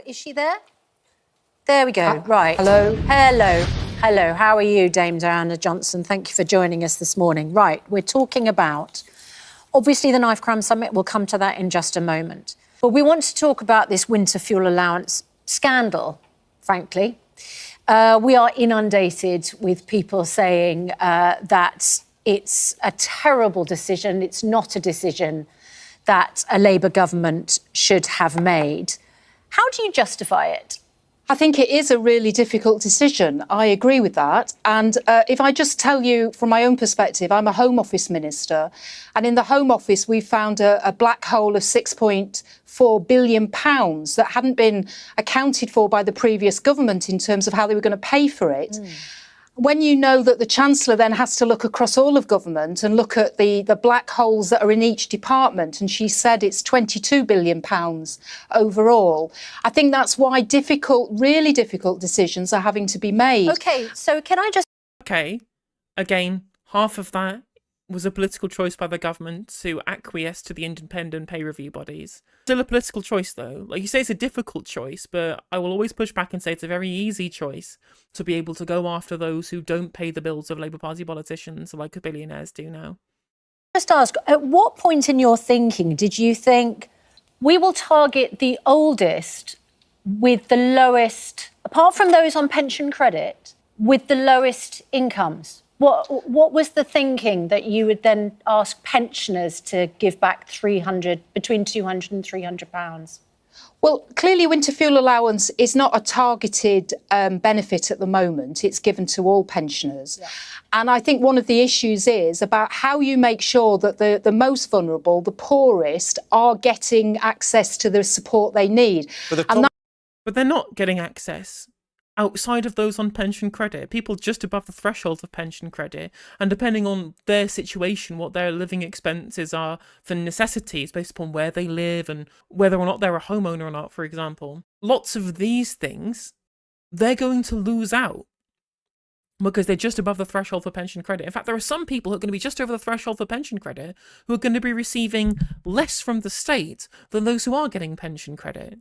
Is she there? There we go. Right. Hello. Hello. Hello. How are you, Dame Diana Johnson? Thank you for joining us this morning. Right. We're talking about, obviously, the Knife Crime Summit. We'll come to that in just a moment. But we want to talk about this winter fuel allowance scandal, frankly. We are inundated with people saying that it's a terrible decision. It's not a decision that a Labour government should have made. How do you justify it? I think it is a really difficult decision. I agree with that. And if I just tell you from my own perspective, I'm a Home Office minister. And in the Home Office, we found a black hole of £6.4 billion that hadn't been accounted for by the previous government in terms of how they were going to pay for it. When you know that the Chancellor then has to look across all of government and look at the black holes that are in each department, and she said it's £22 billion overall, I think that's why really difficult decisions are having to be made. OK, so can I just... OK, again, half of that was a political choice by the government to acquiesce to the independent pay review bodies. Still a political choice, though. Like you say, it's a difficult choice, but I will always push back and say it's a very easy choice to be able to go after those who don't pay the bills of Labour Party politicians like the billionaires do now. Just ask, at what point in your thinking did you think we will target the oldest with the lowest, apart from those on pension credit, with the lowest incomes? What was the thinking that you would then ask pensioners to give back between £200 and £300? Well, clearly winter fuel allowance is not a targeted benefit at the moment. It's given to all pensioners. Yeah. And I think one of the issues is about how you make sure that the most vulnerable, the poorest, are getting access to the support they need. But they're not getting access. Outside of those on pension credit, people just above the threshold of pension credit, and depending on their situation, what their living expenses are for necessities based upon where they live and whether or not they're a homeowner or not, for example, lots of these things, they're going to lose out because they're just above the threshold for pension credit. In fact, there are some people who are going to be just over the threshold for pension credit who are going to be receiving less from the state than those who are getting pension credit.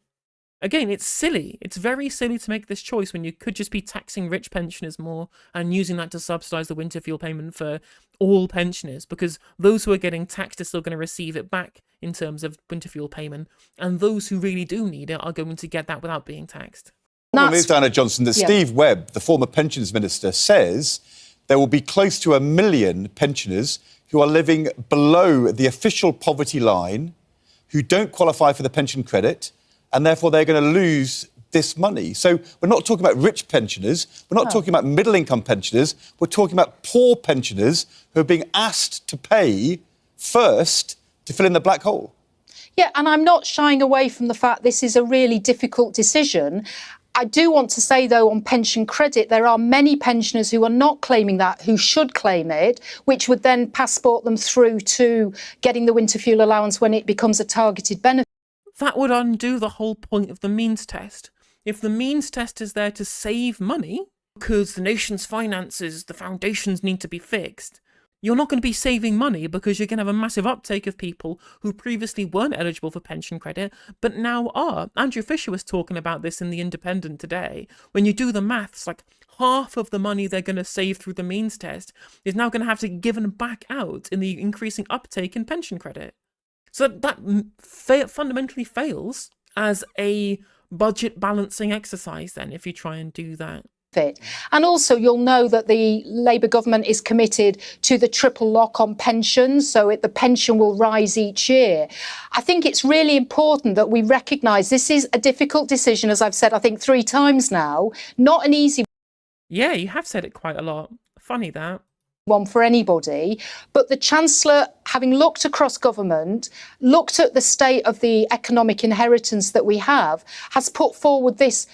Again, it's silly. It's very silly to make this choice when you could just be taxing rich pensioners more and using that to subsidise the winter fuel payment for all pensioners, because those who are getting taxed are still going to receive it back in terms of winter fuel payment, and those who really do need it are going to get that without being taxed. The problem is, Diana Johnson, that Steve Webb, the former pensions minister, says there will be close to 1 million pensioners who are living below the official poverty line, who don't qualify for the pension credit, and therefore they're going to lose this money. So we're not talking about rich pensioners, we're not talking about middle-income pensioners, we're talking about poor pensioners who are being asked to pay first to fill in the black hole. Yeah, and I'm not shying away from the fact this is a really difficult decision. I do want to say, though, on pension credit, there are many pensioners who are not claiming that, who should claim it, which would then passport them through to getting the winter fuel allowance when it becomes a targeted benefit. That would undo the whole point of the means test. If the means test is there to save money, because the nation's finances, the foundations need to be fixed, you're not going to be saving money because you're going to have a massive uptake of people who previously weren't eligible for pension credit, but now are. Andrew Fisher was talking about this in The Independent today. When you do the maths, like half of the money they're going to save through the means test is now going to have to be given back out in the increasing uptake in pension credit. So that fundamentally fails as a budget balancing exercise then, if you try and do that. And also, you'll know that the Labour government is committed to the triple lock on pensions, so the pension will rise each year. I think it's really important that we recognise this is a difficult decision, as I've said, I think 3 times now, not an easy one. Yeah, you have said it quite a lot. Funny that. One for anybody, but the Chancellor, having looked across government, looked at the state of the economic inheritance that we have, has put forward this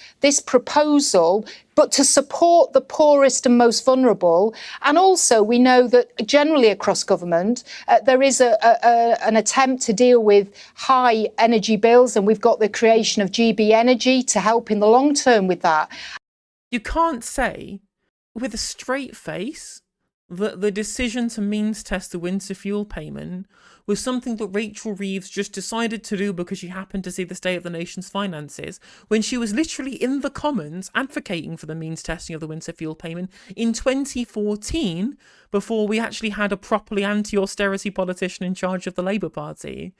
proposal, but to support the poorest and most vulnerable. And also we know that generally across government there is an attempt to deal with high energy bills, and we've got the creation of GB Energy to help in the long term with that. You can't say with a straight face that the decision to means test the winter fuel payment was something that Rachel Reeves just decided to do because she happened to see the state of the nation's finances, when she was literally in the Commons advocating for the means testing of the winter fuel payment in 2014, before we actually had a properly anti-austerity politician in charge of the Labour Party.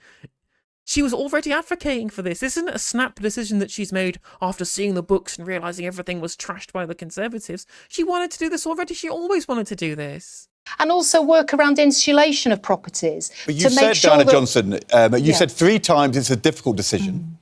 She was already advocating for this. This isn't a snap decision that she's made after seeing the books and realising everything was trashed by the Conservatives. She wanted to do this already. She always wanted to do this. And also work around insulation of properties. But you said, sure Diana that... Johnson, you said 3 times it's a difficult decision.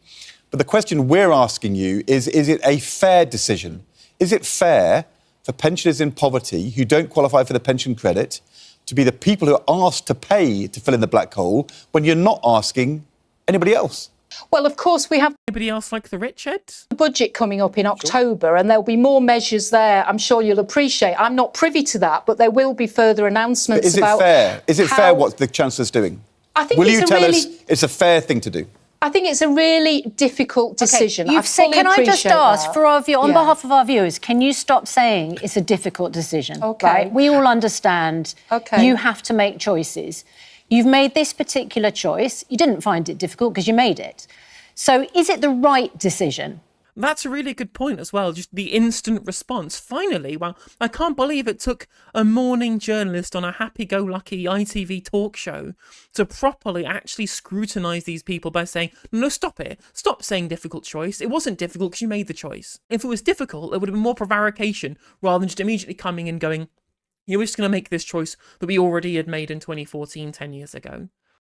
But the question we're asking you is it a fair decision? Is it fair for pensioners in poverty who don't qualify for the pension credit to be the people who are asked to pay to fill in the black hole when you're not asking anybody else? Well, of course, we have Anybody else like the rich, Ed? the budget coming up in October, and there'll be more measures there. I'm sure you'll appreciate. I'm not privy to that, but there will be further announcements Is it about fair? Is it how... fair what the Chancellor's doing? I think Will it's you a tell really... us it's a fair thing to do? I think it's a really difficult decision. You've said, can I just ask, that. for our on behalf of our viewers, can you stop saying it's a difficult decision? Okay. Right? We all understand Okay. you have to make choices. You've made this particular choice. You didn't find it difficult because you made it. So is it the right decision? That's a really good point as well, just the instant response. Finally, well, I can't believe it took a morning journalist on a happy-go-lucky ITV talk show to properly actually scrutinise these people by saying, no, stop it. Stop saying difficult choice. It wasn't difficult because you made the choice. If it was difficult, it would have been more prevarication rather than just immediately coming and going, you're just going to make this choice that we already had made in 2014, 10 years ago.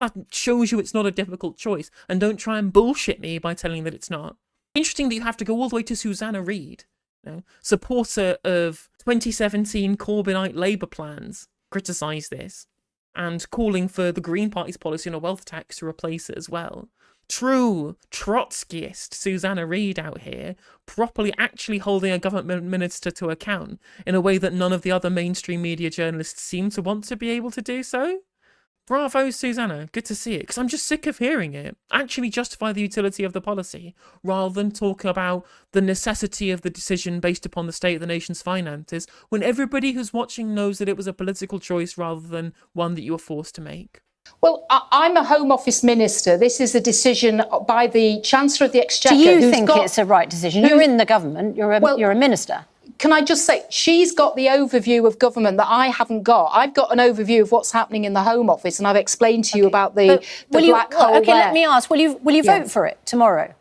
That shows you it's not a difficult choice, and don't try and bullshit me by telling that it's not. Interesting that you have to go all the way to Susanna Reid, supporter of 2017 Corbynite Labour plans, criticise this, and calling for the Green Party's policy on a wealth tax to replace it as well. True Trotskyist Susanna Reid out here, properly actually holding a government minister to account in a way that none of the other mainstream media journalists seem to want to be able to do so. Bravo, Susanna. Good to see it, because I'm just sick of hearing it. Actually justify the utility of the policy, rather than talk about the necessity of the decision based upon the state of the nation's finances, when everybody who's watching knows that it was a political choice rather than one that you were forced to make. Well, I'm a Home Office minister. This is a decision by the Chancellor of the Exchequer. Do you think it's a right decision? You're in the government. You're a minister. Can I just say, she's got the overview of government that I haven't got. I've got an overview of what's happening in the Home Office, and I've explained to you about the black hole. Okay, let me ask, will you vote for it tomorrow?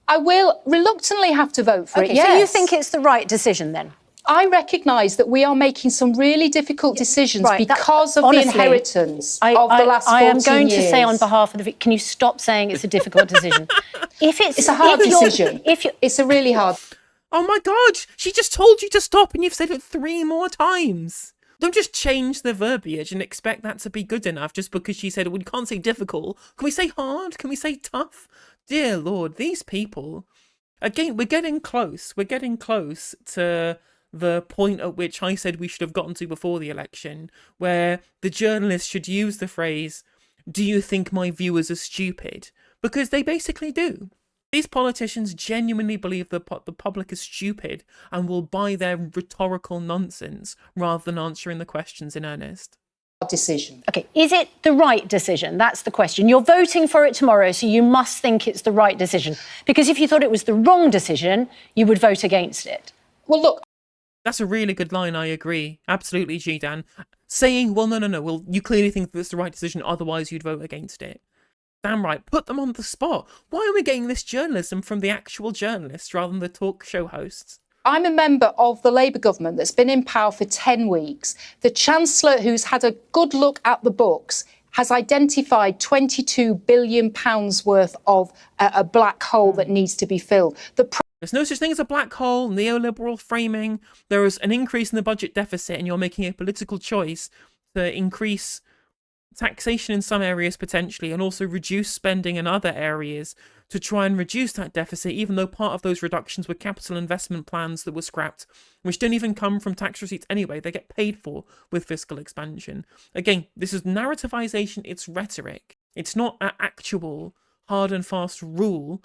I will reluctantly have to vote for it, yes. So you think it's the right decision then? I recognise that we are making some really difficult decisions because of honestly, the inheritance of the last 14 years. I am going to say on behalf of the... Can you stop saying it's a difficult decision? It's a hard decision. It's a really hard... Oh my God, she just told you to stop and you've said it 3 more times. Don't just change the verbiage and expect that to be good enough just because she said, well, we can't say difficult. Can we say hard? Can we say tough? Dear Lord, these people... Again, we're getting close. We're getting close to the point at which I said we should have gotten to before the election, where the journalists should use the phrase, do you think my viewers are stupid? Because they basically do. These politicians genuinely believe the public is stupid and will buy their rhetorical nonsense rather than answering the questions in earnest. Decision. OK, is it the right decision? That's the question. You're voting for it tomorrow, so you must think it's the right decision. Because if you thought it was the wrong decision, you would vote against it. Well, look... That's a really good line, I agree. Absolutely, G-Dan. Saying, well, no, well, you clearly think that's the right decision, otherwise you'd vote against it. Damn right, put them on the spot. Why are we getting this journalism from the actual journalists rather than the talk show hosts? I'm a member of the Labour government that's been in power for 10 weeks. The Chancellor, who's had a good look at the books, has identified £22 billion worth of a black hole that needs to be filled. There's no such thing as a black hole, neoliberal framing. There is an increase in the budget deficit and you're making a political choice to increase taxation in some areas potentially and also reduce spending in other areas to try and reduce that deficit, even though part of those reductions were capital investment plans that were scrapped, which don't even come from tax receipts anyway. They get paid for with fiscal expansion. Again, this is narrativization, it's rhetoric. It's not an actual hard and fast rule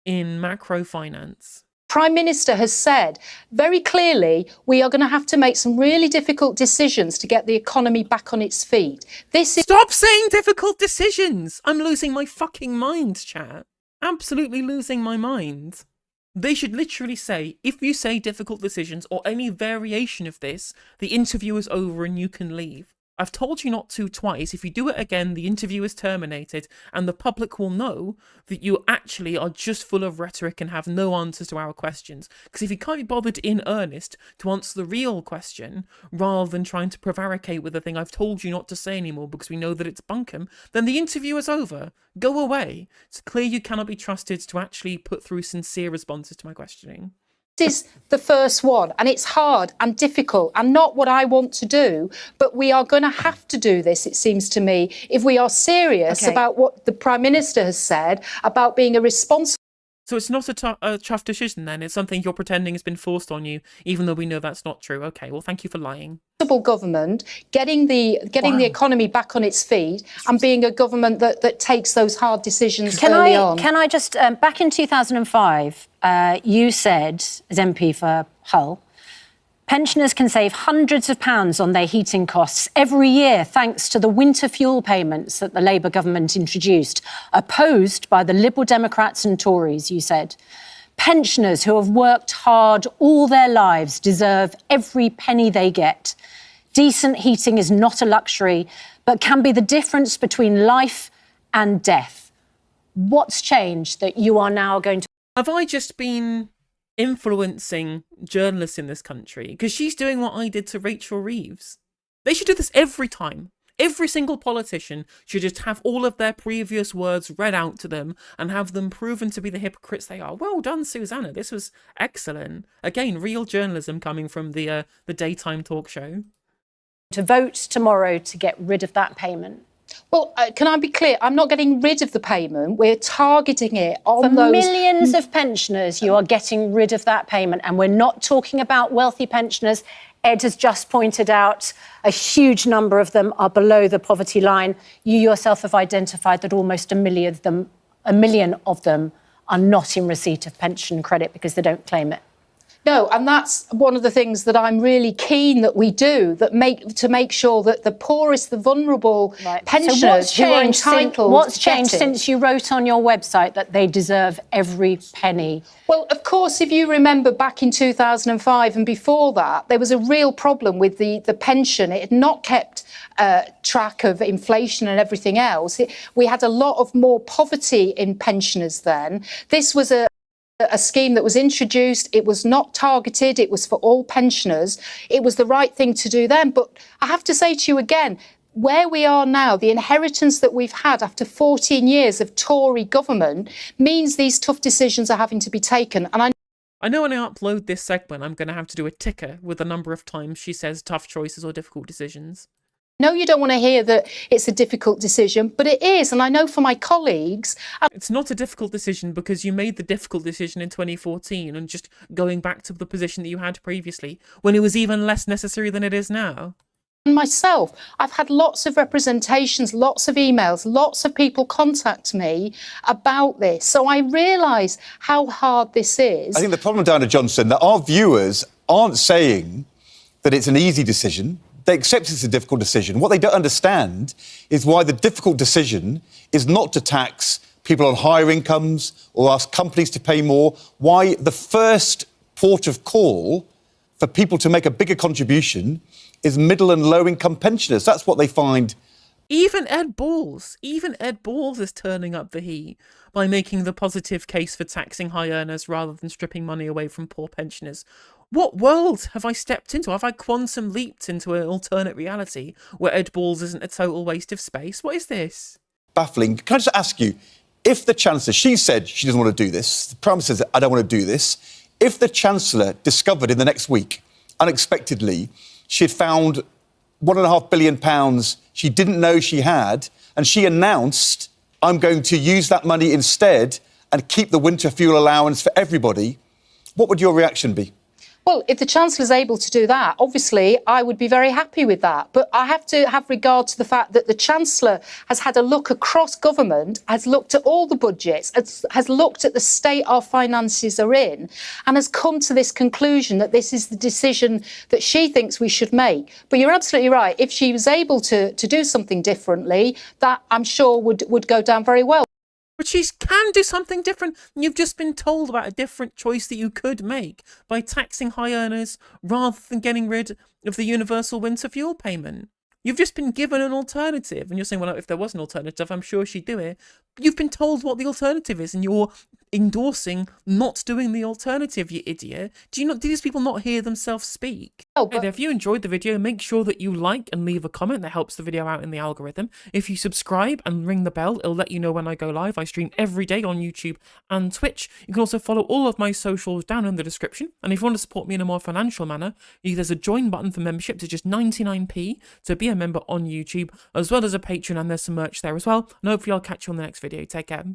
in macro finance. Prime Minister has said very clearly we are going to have to make some really difficult decisions to get the economy back on its feet. This is... Stop saying difficult decisions! I'm losing my fucking mind, chat. Absolutely losing my mind. They should literally say, if you say difficult decisions or any variation of this, the interview is over and you can leave. I've told you not to twice. If you do it again, the interview is terminated and the public will know that you actually are just full of rhetoric and have no answers to our questions. Because if you can't be bothered in earnest to answer the real question, rather than trying to prevaricate with the thing I've told you not to say anymore because we know that it's bunkum, then the interview is over. Go away. It's clear you cannot be trusted to actually put through sincere responses to my questioning. This is the first one, and it's hard and difficult and not what I want to do, but we are going to have to do this, it seems to me, if we are serious about what the Prime Minister has said about being a responsible... So it's not a tough decision then, it's something you're pretending has been forced on you, even though we know that's not true. Okay, well, thank you for lying. Government, getting the economy back on its feet and being a government that takes those hard decisions early on. Can I just, back in 2005, you said, as MP for Hull, pensioners can save hundreds of pounds on their heating costs every year thanks to the winter fuel payments that the Labour government introduced, opposed by the Liberal Democrats and Tories, you said. Pensioners who have worked hard all their lives deserve every penny they get. Decent heating is not a luxury, but can be the difference between life and death. What's changed that you are now going to... Have I just been influencing journalists in this country? Because she's doing what I did to Rachel Reeves. They should do this every time. Every single politician should just have all of their previous words read out to them and have them proven to be the hypocrites they are. Well done, Susanna. This was excellent. Again, real journalism coming from the daytime talk show. To vote tomorrow to get rid of that payment? Well, can I be clear? I'm not getting rid of the payment. We're targeting it on For those... millions of pensioners, you are getting rid of that payment. And we're not talking about wealthy pensioners. Ed has just pointed out a huge number of them are below the poverty line. You yourself have identified that almost a million of them are not in receipt of pension credit because they don't claim it. No, and that's one of the things that I'm really keen that we do, to make sure that the poorest, the vulnerable pensioners who are entitled... What's changed since you wrote on your website that they deserve every penny? Well, of course, if you remember back in 2005 and before that, there was a real problem with the pension. It had not kept track of inflation and everything else. We had a lot of more poverty in pensioners then. This was a scheme that was introduced. It was not targeted. It was for all pensioners. It was the right thing to do then. But I have to say to you again, where we are now, the inheritance that we've had after 14 years of Tory government means these tough decisions are having to be taken. And I know when I upload this segment, I'm going to have to do a ticker with the number of times she says tough choices or difficult decisions. No, you don't want to hear that it's a difficult decision, but it is. And I know for my colleagues... It's not a difficult decision because you made the difficult decision in 2014 and just going back to the position that you had previously when it was even less necessary than it is now. Myself, I've had lots of representations, lots of emails, lots of people contact me about this. So I realise how hard this is. I think the problem, Diana Johnson, that our viewers aren't saying that it's an easy decision. They accept it's a difficult decision. What they don't understand is why the difficult decision is not to tax people on higher incomes or ask companies to pay more. Why the first port of call for people to make a bigger contribution is middle and low income pensioners. That's what they find. Even Ed Balls is turning up the heat by making the positive case for taxing high earners rather than stripping money away from poor pensioners. What world have I stepped into? Have I quantum leaped into an alternate reality where Ed Balls isn't a total waste of space? What is this? Baffling. Can I just ask you, if the Chancellor, she said she doesn't want to do this, the Prime Minister says, I don't want to do this, if the Chancellor discovered in the next week, unexpectedly, she had found £1.5 billion she didn't know she had, and she announced, I'm going to use that money instead and keep the winter fuel allowance for everybody, what would your reaction be? Well, if the Chancellor is able to do that, obviously I would be very happy with that. But I have to have regard to the fact that the Chancellor has had a look across government, has looked at all the budgets, has looked at the state our finances are in, and has come to this conclusion that this is the decision that she thinks we should make. But you're absolutely right. If she was able to do something differently, that I'm sure would go down very well. But she can do something different. You've just been told about a different choice that you could make by taxing high earners rather than getting rid of the universal winter fuel payment. You've just been given an alternative, and you're saying, well, if there was an alternative, I'm sure she'd do it. But you've been told what the alternative is, and you're endorsing not doing the alternative, you idiot. Do these people not hear themselves speak? Oh, but If you enjoyed the video, make sure that you like and leave a comment. That helps the video out in the algorithm. If you subscribe and ring the bell, it'll let you know when I go live. I stream every day on YouTube and Twitch. You can also follow all of my socials down in the description. And if you want to support me in a more financial manner, there's a join button for membership to just 99p to be a member on YouTube, as well as a Patreon, and there's some merch there as well. And hopefully I'll catch you on the next video. Take care.